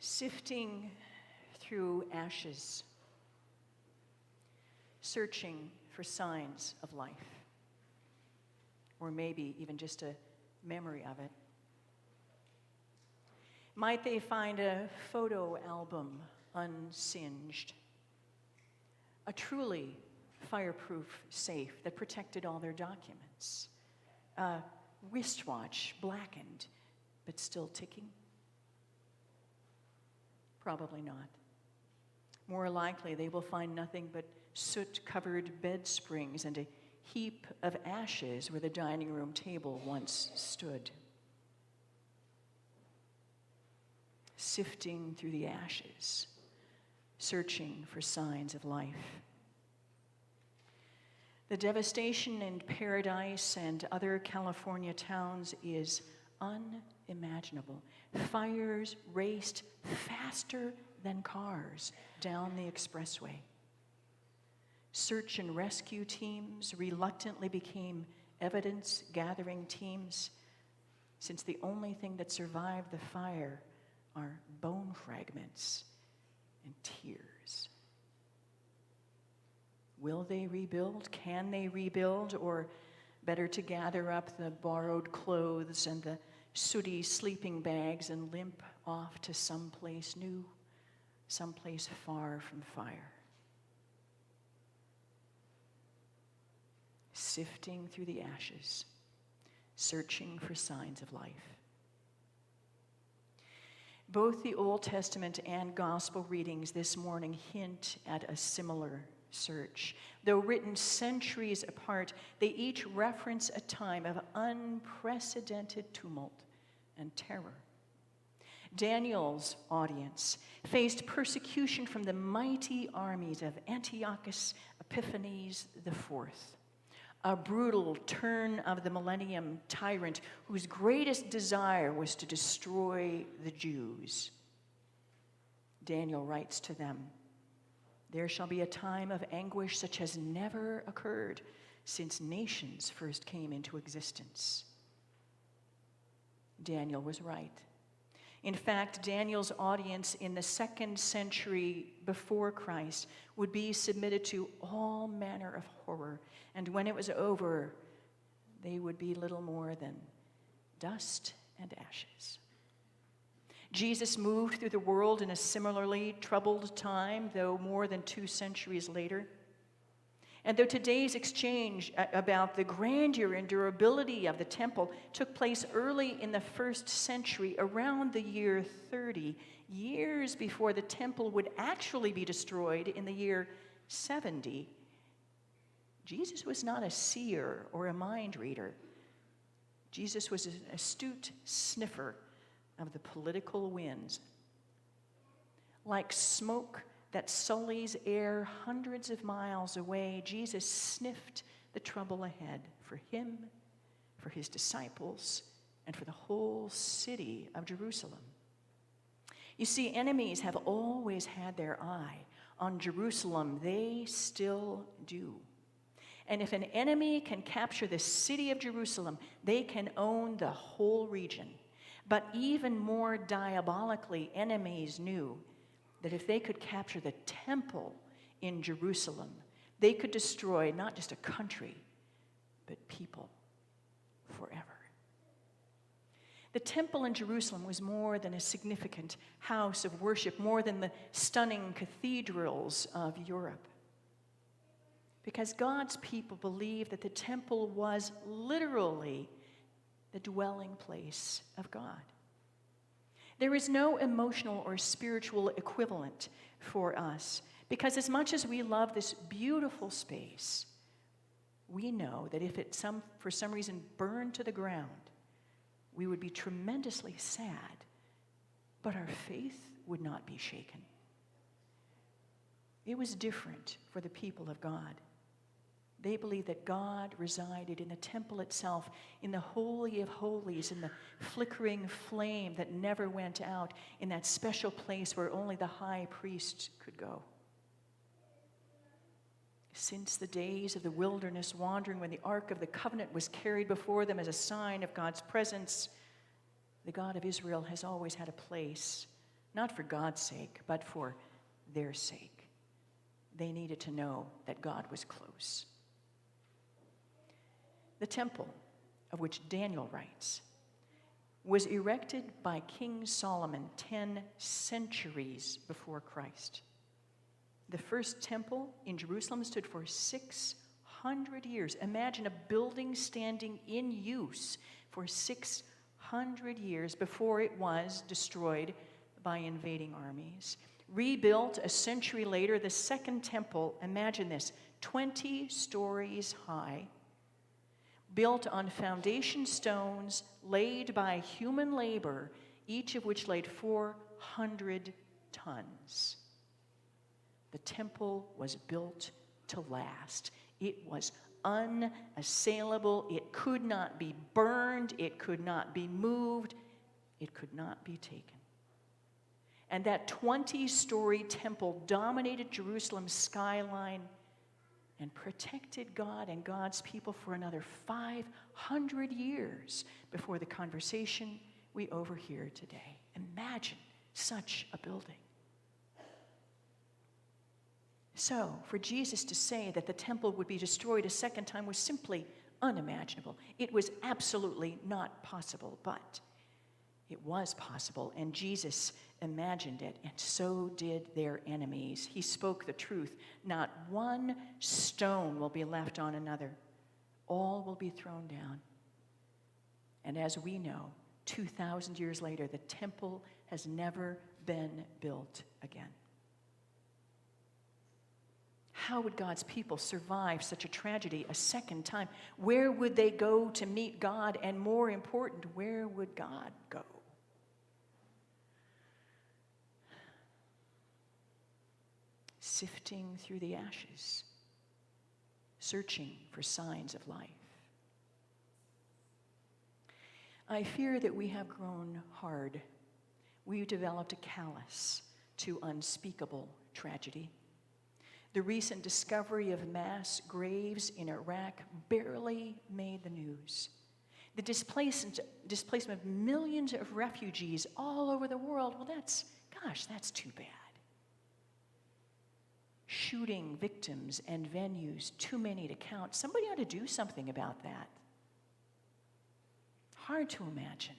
Sifting through ashes, searching for signs of life, or maybe even just a memory of it. Might they find a photo album unsinged, a truly fireproof safe that protected all their documents, a wristwatch blackened but still ticking? Probably not. More likely, they will find nothing but soot-covered bed springs and a heap of ashes where the dining room table once stood. Sifting through the ashes, searching for signs of life. The devastation in Paradise and other California towns is unimaginable. Fires raced faster than cars down the expressway. Search and rescue teams reluctantly became evidence-gathering teams, since the only thing that survived the fire are bone fragments and tears. Will they rebuild? Can they rebuild? Or better to gather up the borrowed clothes and the sooty sleeping bags and limp off to someplace new, someplace far from fire? Sifting through the ashes, searching for signs of life. Both the Old Testament and Gospel readings this morning hint at a similar search. Though written centuries apart, they each reference a time of unprecedented tumult and terror. Daniel's audience faced persecution from the mighty armies of Antiochus Epiphanes IV, a brutal turn of the millennium tyrant whose greatest desire was to destroy the Jews. Daniel writes to them, "There shall be a time of anguish such as never occurred since nations first came into existence." Daniel was right. In fact, Daniel's audience in the 2nd century before Christ would be submitted to all manner of horror, and when it was over, they would be little more than dust and ashes. Jesus moved through the world in a similarly troubled time, though more than 2 centuries later. And though today's exchange about the grandeur and durability of the temple took place early in the 1st century, around the year 30, years before the temple would actually be destroyed in the year 70, Jesus was not a seer or a mind reader. Jesus was an astute sniffer of the political winds. Like smoke that sullies air hundreds of miles away, Jesus sniffed the trouble ahead for him, for his disciples, and for the whole city of Jerusalem. You see, enemies have always had their eye on Jerusalem. They still do. And if an enemy can capture the city of Jerusalem, they can own the whole region. But even more diabolically, enemies knew that if they could capture the temple in Jerusalem, they could destroy not just a country, but people forever. The temple in Jerusalem was more than a significant house of worship, more than the stunning cathedrals of Europe. Because God's people believed that the temple was literally the dwelling place of God. There is no emotional or spiritual equivalent for us, because as much as we love this beautiful space, we know that if it for some reason burned to the ground, we would be tremendously sad, but our faith would not be shaken. It was different for the people of God. They believed that God resided in the temple itself, in the Holy of Holies, in the flickering flame that never went out, in that special place where only the high priest could go. Since the days of the wilderness wandering, when the Ark of the Covenant was carried before them as a sign of God's presence, the God of Israel has always had a place not for God's sake, but for their sake. They needed to know that God was close. The temple, of which Daniel writes, was erected by King Solomon 10 centuries before Christ. The first temple in Jerusalem stood for 600 years. Imagine a building standing in use for 600 years before it was destroyed by invading armies. Rebuilt a century later, the second temple, imagine this, 20 stories high, built on foundation stones laid by human labor, each of which laid 400 tons. The temple was built to last. It was unassailable. It could not be burned. It could not be moved. It could not be taken. And that 20-story temple dominated Jerusalem's skyline and protected God and God's people for another 500 years before the conversation we overhear today. Imagine such a building. So, for Jesus to say that the temple would be destroyed a second time was simply unimaginable. It was absolutely not possible, but it was possible, and Jesus imagined it, and so did their enemies. He spoke the truth. Not one stone will be left on another. All will be thrown down. And as we know, 2,000 years later, the temple has never been built again. How would God's people survive such a tragedy a second time? Where would they go to meet God? And more important, where would God go? Sifting through the ashes, searching for signs of life. I fear that we have grown hard. We've developed a callous to unspeakable tragedy. The recent discovery of mass graves in Iraq barely made the news. The displacement of millions of refugees all over the world, well, that's too bad. Shooting victims and venues, too many to count. Somebody ought to do something about that. Hard to imagine.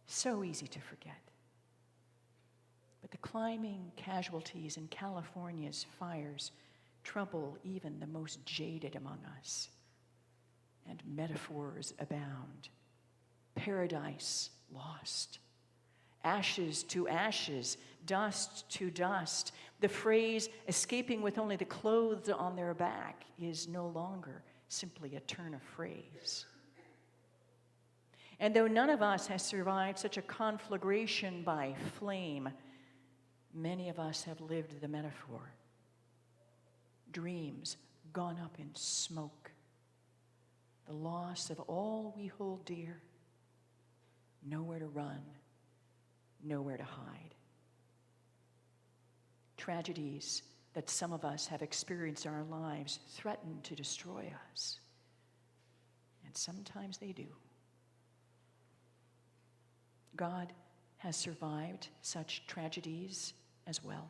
So easy to forget. But the climbing casualties in California's fires trouble even the most jaded among us. And metaphors abound. Paradise lost. Ashes to ashes, dust to dust. The phrase, escaping with only the clothes on their back, is no longer simply a turn of phrase. And though none of us has survived such a conflagration by flame, many of us have lived the metaphor. Dreams gone up in smoke. The loss of all we hold dear. Nowhere to run. Nowhere to hide. Tragedies that some of us have experienced in our lives threaten to destroy us. And sometimes they do. God has survived such tragedies as well.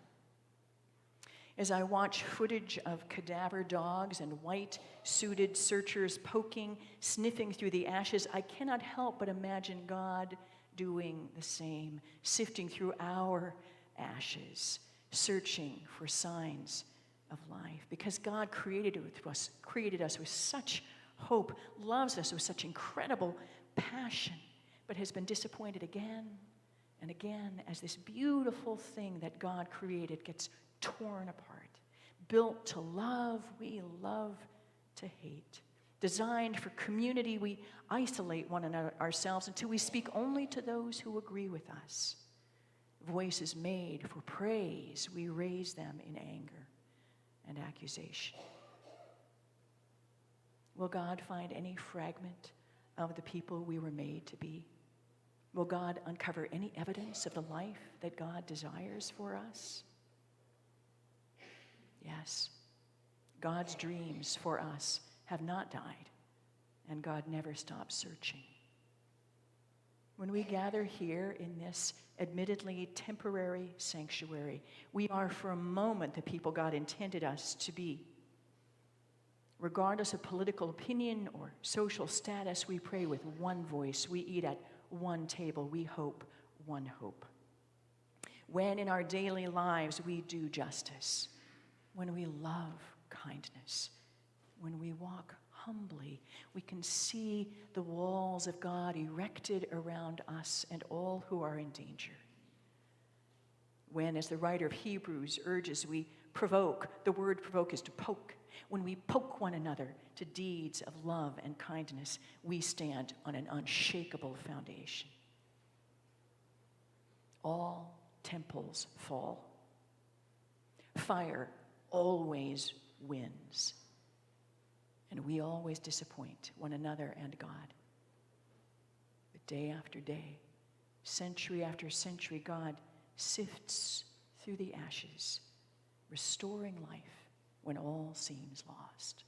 As I watch footage of cadaver dogs and white-suited searchers poking, sniffing through the ashes, I cannot help but imagine God doing the same, sifting through our ashes, searching for signs of life. Because God created us with such hope, loves us with such incredible passion, but has been disappointed again and again as this beautiful thing that God created gets torn apart. Built to love, we love to hate. Designed for community, we isolate one another ourselves until we speak only to those who agree with us. Voices made for praise, we raise them in anger and accusation. Will God find any fragment of the people we were made to be? Will God uncover any evidence of the life that God desires for us? Yes, God's dreams for us have not died, and God never stops searching. When we gather here in this admittedly temporary sanctuary, we are for a moment the people God intended us to be. Regardless of political opinion or social status, we pray with one voice. We eat at one table. We hope one hope. When in our daily lives we do justice, when we love kindness, when we walk humbly, we can see the walls of God erected around us and all who are in danger. When, as the writer of Hebrews urges, we provoke, the word provoke is to poke. When we poke one another to deeds of love and kindness, we stand on an unshakable foundation. All temples fall. Fire always wins. And we always disappoint one another and God. But day after day, century after century, God sifts through the ashes, restoring life when all seems lost.